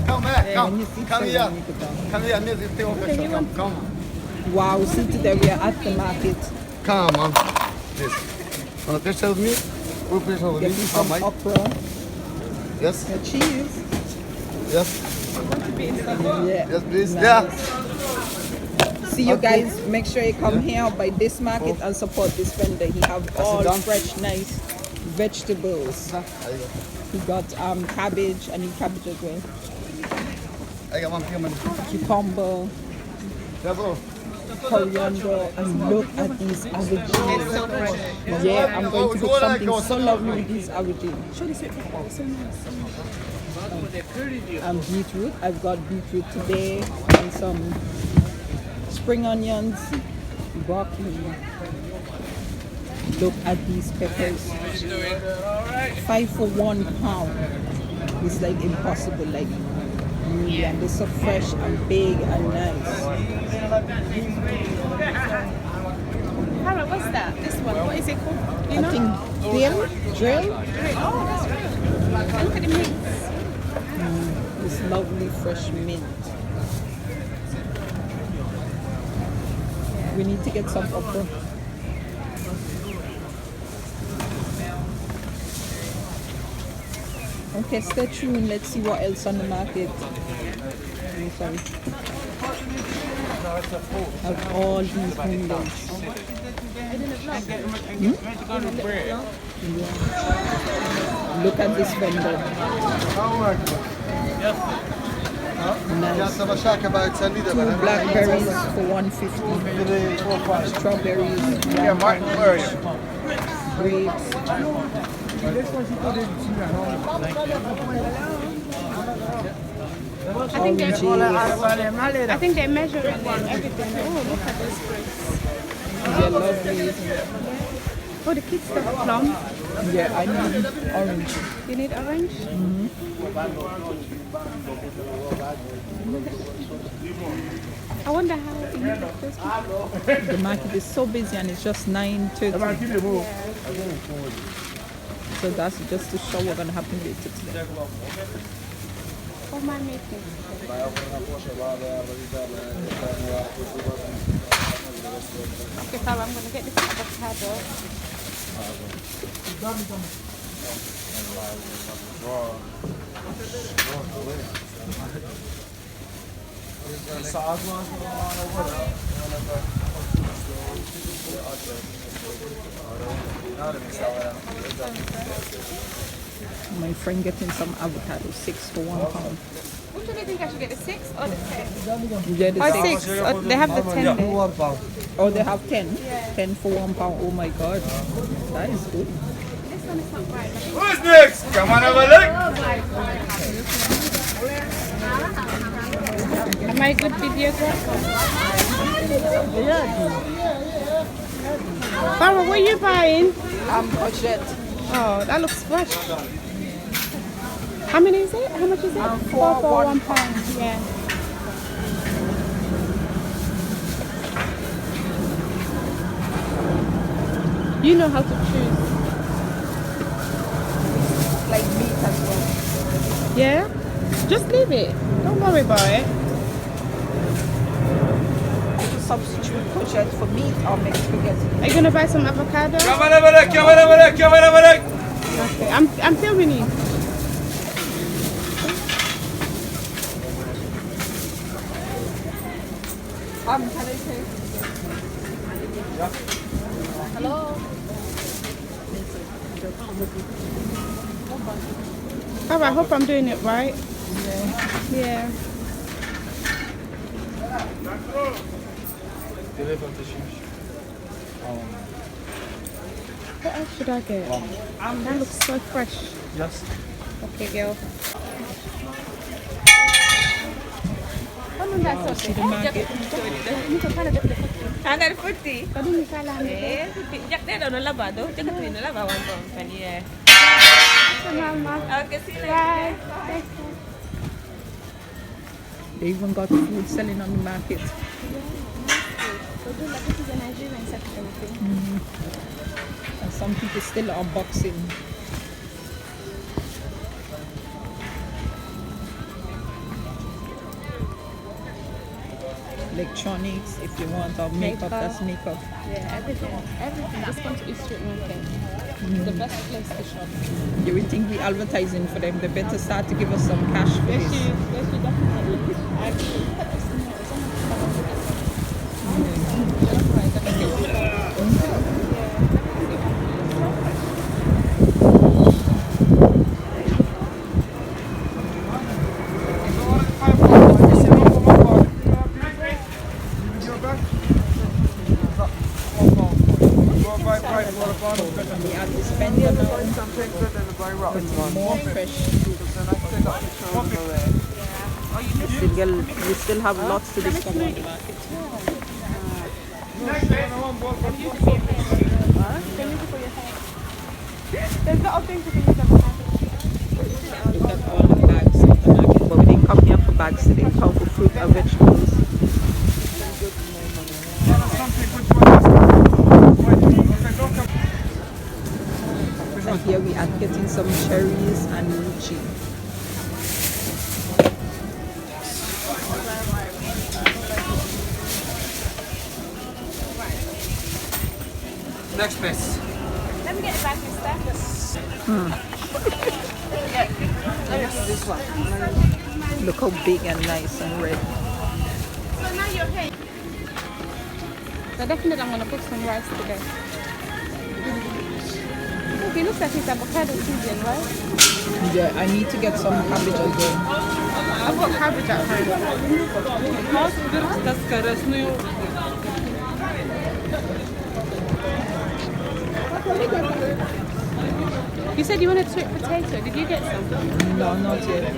come back, Yeah, come. when you see Come someone, here. you could come. Come here, music, take a picture. Come. Wow, see today we are at the market. Come on. Yes. Want a picture with me? Who picture with me? Getting Come, some Mike. okra, Yes. the cheese. Yes. Yeah. Yes, please. Nice. Yeah. See you guys. Make sure you come here by this market and support this vendor. He have all done. fresh, nice vegetables. There you go. He got cabbage. I need cabbage as well. I got one for you, man. Cucumber, Yeah, bro. coriander, and look at these aubergines. Yeah, I'm going to cook something so lovely with these aubergines. And beetroot. I've got beetroot today and some spring onions, broccoli. Look at these peppers. 5 for £1. It's like impossible, like really, and they're so fresh and big and nice. Hannah, what's that? This one, what is it called? You I know? think drill. Oh, that's right. Look at the mix. This lovely fresh mint. We need to get some okra. Okay, stay tuned. Let's see what else on the market. Oh, sorry. Have all these windows. Look at this vendor. Nice. 2 blackberries for 150. Strawberries, grapes. I think they're measuring everything. Oh, look at this grapes. They're lovely. Oh, the kids stuff plum. Yeah, I need orange. You need orange? I wonder how you get this. The market is so busy and it's just 9:30. So that's just to show what's gonna happen later today. Oh, my making. Okay, so I'm gonna get this avocado. My friend getting some avocado, 6 for £1. Which one do you think I should get, the 6 or the 10? Yeah, the Or six. 6? Or they have the 10 there. Oh, they have 10? 10 for £1. Oh my god. That is good. This one is not right. Who's next? Come on, have a look. Am I a good videographer? Barbara, what are you buying? Courgette. Oh, that looks fresh. How many is it? How much is it? 4 for £1. Yeah. You know how to choose. Like meat as well. Yeah? Just leave it. Don't worry about it. To substitute courgette for meat or make spaghetti. Are you gonna buy some avocado? Come on, have a look. Come on, have a look. Come on, have a look. Okay, I'm filming you. Can I say? Hello? Oh, I hope I'm doing it right. Yeah. What else should I get? That looks so fresh. Yes. Okay, girl. See the market. Hanggang 40. Kadun ni kala ni. Eh, jak dia dah lavado. Jangan tu ni lava wan pom kan ya. Mama. Okay, see you. Bye. They even got food selling on the market. So do like this is a Nigerian section thing. And some people still unboxing. electronics if you want, or makeup. That's makeup. Yeah, everything. Everything. Just come to East Street Market. The best place to shop. You would think we advertising for them. They better start to give us some cash for They this. should definitely. I agree. We have to spend it now. Put more fresh. We still have lots to discover on the market. There's a lot of things you can use on the market. Look at all the bags on the market. But we didn't come here for bags today. We come for fruit and vegetables. And here we are getting some cherries and lychee. Next place. Let me get it back, mister. This one. Look how big and nice and red. So now you're okay. So definitely I'm going to cook some rice today. Okay, looks like it's avocado season, right? Yeah, I need to get some cabbage as well. I've got cabbage at home. You said you wanted sweet potato. Did you get some? No, not yet.